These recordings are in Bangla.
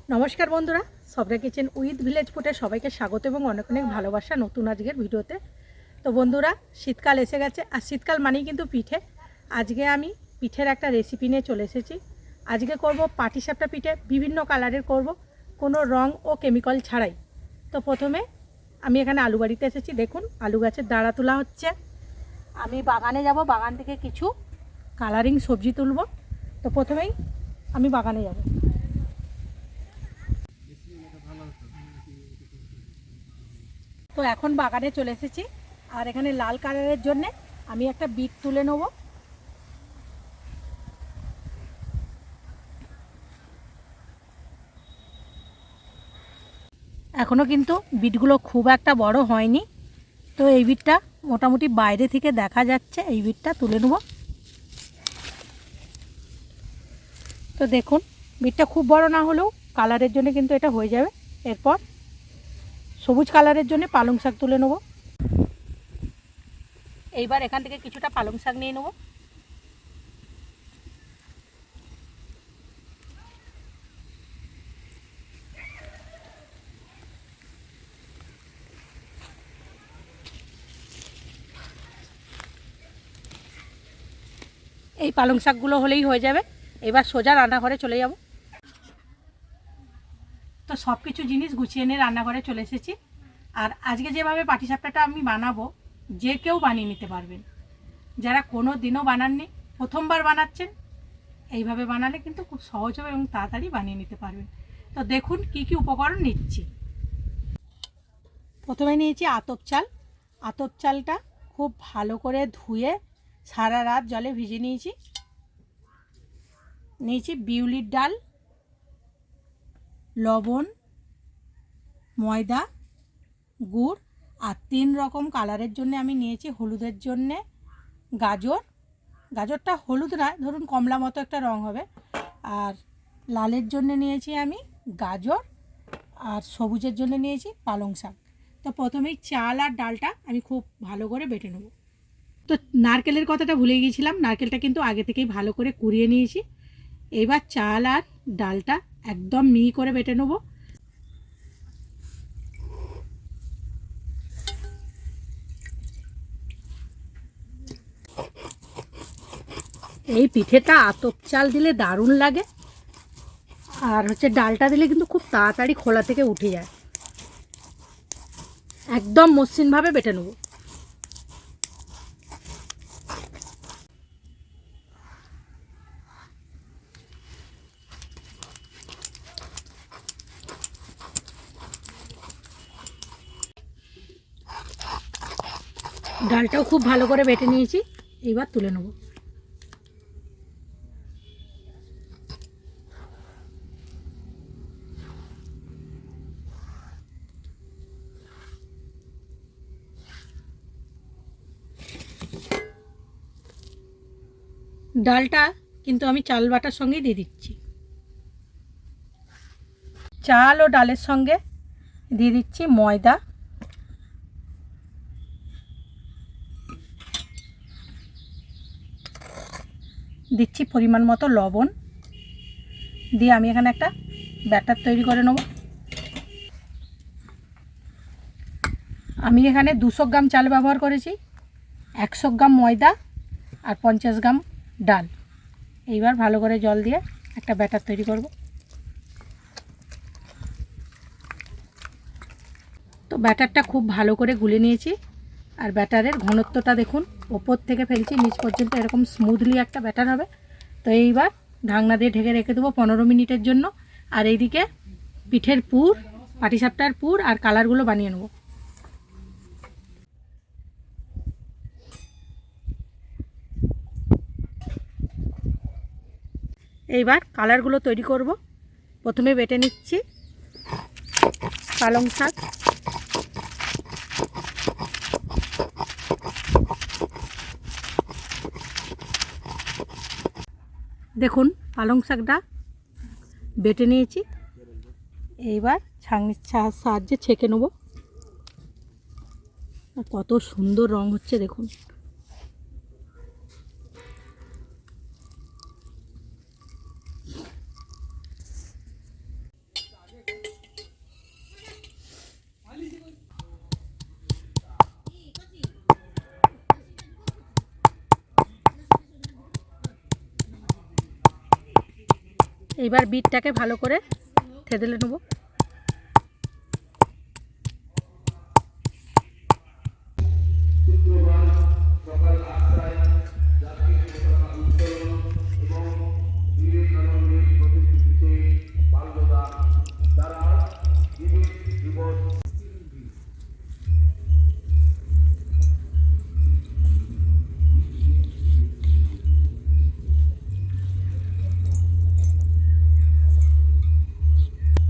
নমস্কার বন্ধুরা, সবরা কিচেন উইথ ভিলেজ ফুডে সবাইকে স্বাগত এবং অনেক অনেক ভালোবাসা নতুন আজকের ভিডিওতে। তো বন্ধুরা, শীতকাল এসে গেছে আর শীতকাল মানেই কিন্তু পিঠে। আজকে আমি পিঠের একটা রেসিপি নিয়ে চলে এসেছি। আজকে করব পাটিসাপটা পিঠে, বিভিন্ন কালারের করব, কোনো রং ও কেমিক্যাল ছাড়াই। তো প্রথমে আমি এখানে আলু বাড়িতে এসেছি। দেখুন আলু গাছের দাঁড়া তোলা হচ্ছে। আমি বাগানে যাব, বাগান থেকে কিছু কালারিং সবজি তুলব। তো প্রথমেই আমি বাগানে যাব। তো এখন বাগানে চলে এসেছি আর এখানে লাল কালারের জন্য আমি একটা বিট তুলে নেব। এখনও কিন্তু বিটগুলো খুব একটা বড় হয়নি, তো এই বিটটা মোটামুটি বাইরে থেকে দেখা যাচ্ছে। এই বিটটা তুলে নেব। তো দেখুন বিটটা খুব বড় না হলেও কালারের জন্য কিন্তু এটা হয়ে যাবে। এরপর সবুজ কালারের জন্য পালং শাক তুলে নেব। এইবার এখান থেকে কিছুটা পালং শাক নিয়ে নেব। এই পালং শাকগুলো হলেই হয়ে যাবে। এবার সোজা রান্নাঘরে চলে যাব। তো সব কিছু জিনিস গুছিয়ে নিয়ে রান্নাঘরে চলে এসেছি। আর আজকে যেভাবে পাটিসাপটাটা আমি বানাবো, যে কেউ বানিয়ে নিতে পারবেন। যারা কোনো দিনও বানাননি, প্রথমবার বানাচ্ছেন, এইভাবে বানালে কিন্তু খুব সহজ হবে এবং তাড়াতাড়ি বানিয়ে নিতে পারবেন। তো দেখুন কি কি উপকরণ নিচ্ছি। প্রথমে নিয়েছি আতপ চাল। আতপ চালটা খুব ভালো করে ধুয়ে সারা রাত জলে ভিজিয়ে নিয়েছি। নিয়েছি বিউলির ডাল, লবণ, ময়দা, গুড় আর 3 রকম কালারের জন্য আমি নিয়েছি। হলুদের জন্যে গাজর, গাজরটা হলুদ না, ধরুন কমলা মতো একটা রং হবে। আর লালের জন্য নিয়েছি আমি গাজর, আর সবুজের জন্য নিয়েছি পালং শাক। তো প্রথমেই চাল আর ডালটা আমি খুব ভালো করে বেটে নেব। তো নারকেলের কথাটা ভুলে গিয়েছিলাম, নারকেলটা কিন্তু আগে থেকেই ভালো করে কুড়িয়ে নিয়েছি। এবার চাল আর ডালটা একদম মিহি করে বেটে নেব। এই পিঠেটা আতপ চাল দিলে দারুণ লাগে, আর ডালটা দিলে কিন্তু খুব তাড়াতাড়ি খোলা থেকে উঠে যায়। একদম মসৃণভাবে বেটে নেব। ডালটাও খুব ভালো করে বেটে নিয়েছি, এইবার তুলে নেব। ডালটা কিন্তু আমি চাল বাটার সঙ্গেই দিয়ে দিচ্ছি। চাল ও ডালের সঙ্গে দিয়ে দিচ্ছি ময়দা, দিচ্ছি পরিমাণ মতো লবণ, দিয়ে আমি এখানে একটা ব্যাটার তৈরি করে নেব। আমি এখানে 200 গ্রাম চাল ব্যবহার করেছি, 100 গ্রাম ময়দা আর 50 গ্রাম ডাল। এইবার ভালো করে জল দিয়ে একটা ব্যাটার তৈরি করব। তো ব্যাটারটা খুব ভালো করে গুলে নিয়েছি, আর ব্যাটারের ঘনত্বটা দেখুন, ওপর থেকে ফেলছি নিচ পর্যন্ত এরকম স্মুথলি একটা ব্যাটার হবে। তো এইবার ঢাকনা দিয়ে ঢেকে রেখে দেবো 15 মিনিটের জন্য। আর এইদিকে পিঠের পুর, পাটিসাপটার পুর আর কালারগুলো বানিয়ে নেব। এইবার কালারগুলো তৈরি করব। প্রথমে বেটে নিচ্ছি পালং শাক, দেখুন পালং শাকটা বেটে নিয়েছি। এইবার ছাঁকনির সাহায্যে ছেঁকে নেব। কত সুন্দর রং হচ্ছে দেখুন। এবার বিটটাকে ভালো করে থেতলে নেব।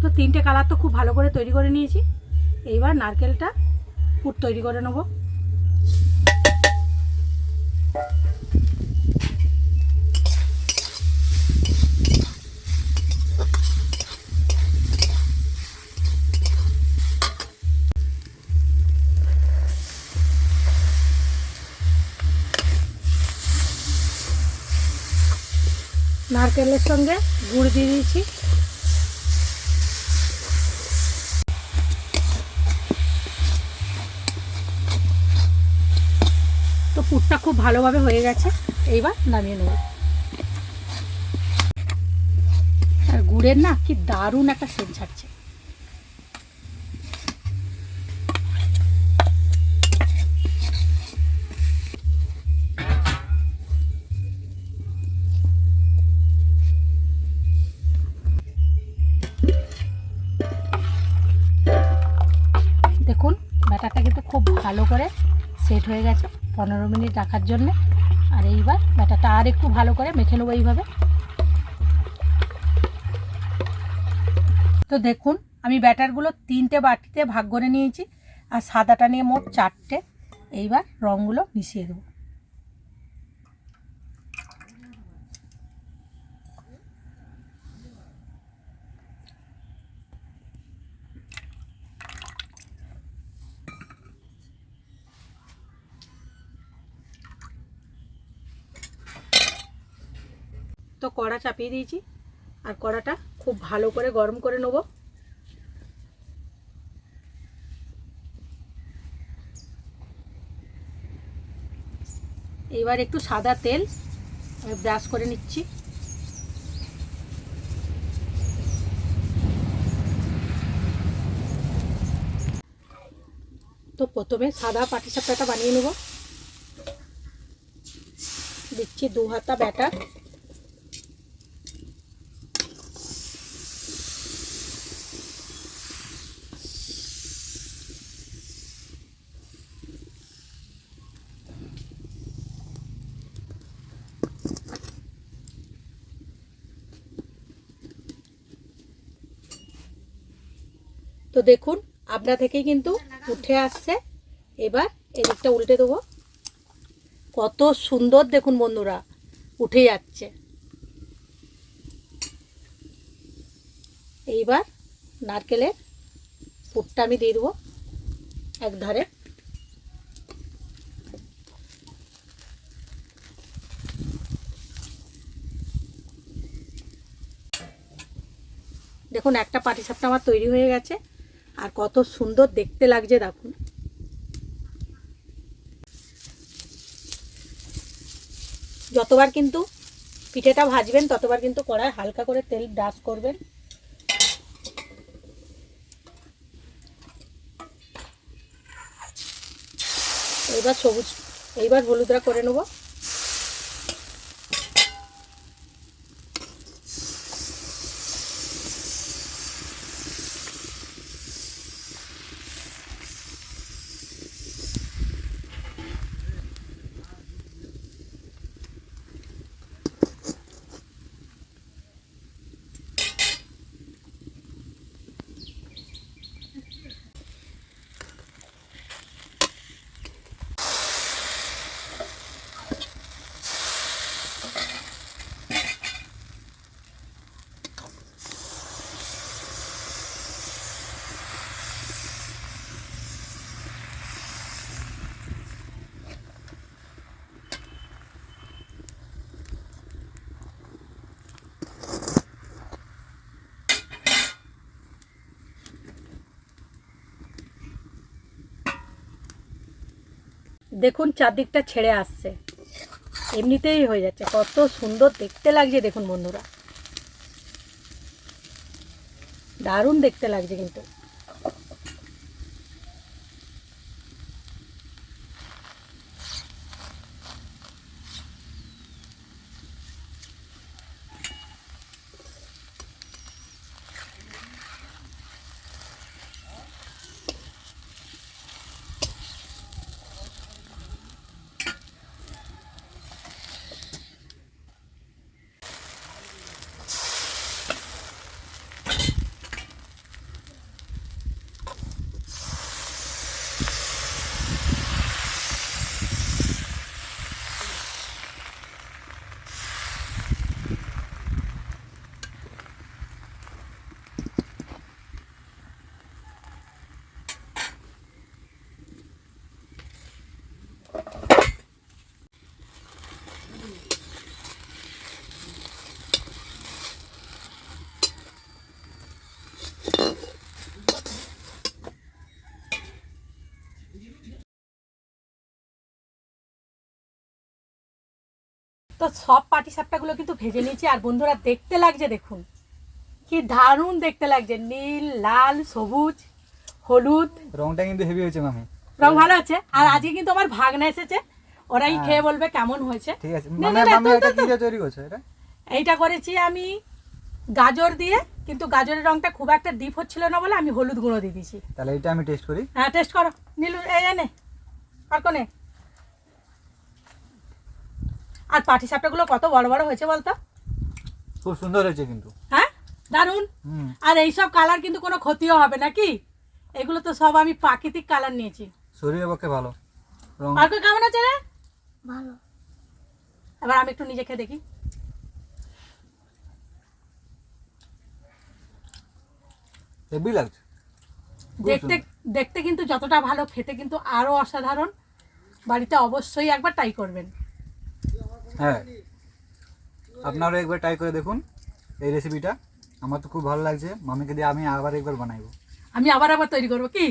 তো 3টে কালার তো খুব ভালো করে তৈরি করে নিয়েছি। এইবার নারকেলটা পুর তৈরি করে নেব। নারকেলের সঙ্গে গুড় দিয়ে দিয়েছি। তো পুরটা খুব ভালোভাবে হয়ে গেছে, এইবার নামিয়ে নেব। আর গুড়ের না কি দারুণ একটা সেন্ট ছাড়ছে। দেখুন ব্যাটারটা কিন্তু খুব ভালো করে সেট হয়ে গেছে 15 মিনিট রাখার জন্য। আর এইবার ব্যাটারটা আর একটু ভালো করে মেখে নেবো এইভাবে। তো দেখুন আমি ব্যাটারগুলো 3টে বাটিতে ভাগ করে নিয়েছি, আর সাদাটা নিয়ে মোট 4টে। এইবার রঙগুলো মিশিয়ে দেবো। তো কড়া চাপিয়ে দিয়েছি, আর কড়াটা খুব ভালো করে গরম করে নেব। এবার একটু সাদা তেল ব্রাশ করে নিচ্ছি। তো প্রথমে সাদা পাটিসাপটাটা বানিয়ে নেব। দিচ্ছি 2 হাতা ব্যাটার। তো দেখুন আপনা থেকেই কিন্তু উঠে আসছে। এবার এদিকটা উল্টে দেবো। কত সুন্দর দেখুন বন্ধুরা উঠে যাচ্ছে। এইবার নারকেলের পুরটা আমি দিয়ে দেবো এক ধারে। দেখুন একটা পাটিসাপটা আমার তৈরি হয়ে গেছে, আর কত সুন্দর দেখতে লাগছে দেখুন। যতবার কিন্তু পিঠেটা ভাজবেন ততবার কিন্তু কড়ায় হালকা করে তেল ব্রাশ করবেন। এইবার হলুদটা করে নেব। দেখুন চারদিকটা ছেড়ে আসছে, এমনিতেই হয়ে যাচ্ছে। কত সুন্দর দেখতে লাগছে দেখুন বন্ধুরা। দারুণ দেখতে লাগছে কিন্তু। তো সব পাটিসাপটাগুলো কিন্তু ভেজে নিয়েছি। আর বন্ধুরা দেখতে লাগছে দেখুন, কি দারুণ দেখতে লাগছে, নীল, লাল, সবুজ, হলুদ। রংটা কিন্তু হেভি হয়েছে মামি। রং ভালো আছে। আর আজকে কিন্তু আমার ভাগনা এসেছে, ওরাই খেয়ে বলবে কেমন হয়েছে। ঠিক আছে মামি, মামি এটা কি দিয়ে তৈরি করছো? এটা এইটা করেছি আমি গাজর দিয়ে, কিন্তু গাজরের রংটা খুব একটা ডিপ হচ্ছিল না বলে আমি হলুদ গুঁড়ো দিয়ে দিয়েছি। তাহলে এটা আমি টেস্ট করি। হ্যাঁ টেস্ট করো নীলু, এই নে আর কোনে। আর পাটিসাপটাগুলো কত বড় বড় হয়েছে বলতো, খুব সুন্দর হয়েছে কিন্তু। হ্যাঁ দারুণ। আর এইসব কালার কিন্তু কোনো ক্ষতিও হবে না কি, এগুলো তো সব আমি প্রাকৃতিক কালার নিয়েছি। শরীরের পক্ষে ভালো। রং আর কেমন আছে রে? ভালো। এবার আমি একটু নিজে খেয়ে দেখি। হেভি লাগছে দেখতে দেখতে কিন্তু যতটা ভালো, খেতে কিন্তু আরো অসাধারণ। বাড়িতে অবশ্যই একবার ট্রাই করবেন। হ্যাঁ, আপনারা একবার ট্রাই করে দেখুন এই রেসিপিটা। আমার তো খুব ভালো লাগছে, মামিকে দিয়ে আমি আবার একবার বানাইবো। আমি আবার তৈরি করবো কি।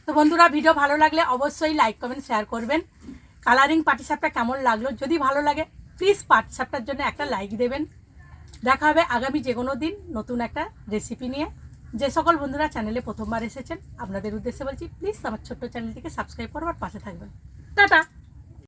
তো বন্ধুরা ভিডিও ভালো লাগলে অবশ্যই লাইক কমেন্ট শেয়ার করবেন। কালারিং পাটিসাপটা কেমন লাগলো, যদি ভালো লাগে প্লিজ পাটিসাপটার জন্য একটা লাইক দেবেন। দেখা হবে আগামী যে কোনো দিন নতুন একটা রেসিপি নিয়ে। যে সকল বন্ধুরা চ্যানেলে প্রথমবার এসেছেন আপনাদের উদ্দেশ্যে বলছি, প্লিজ আমার ছোট্ট চ্যানেলটিকে সাবস্ক্রাইব করবার পাশে থাকবেন। টাটা।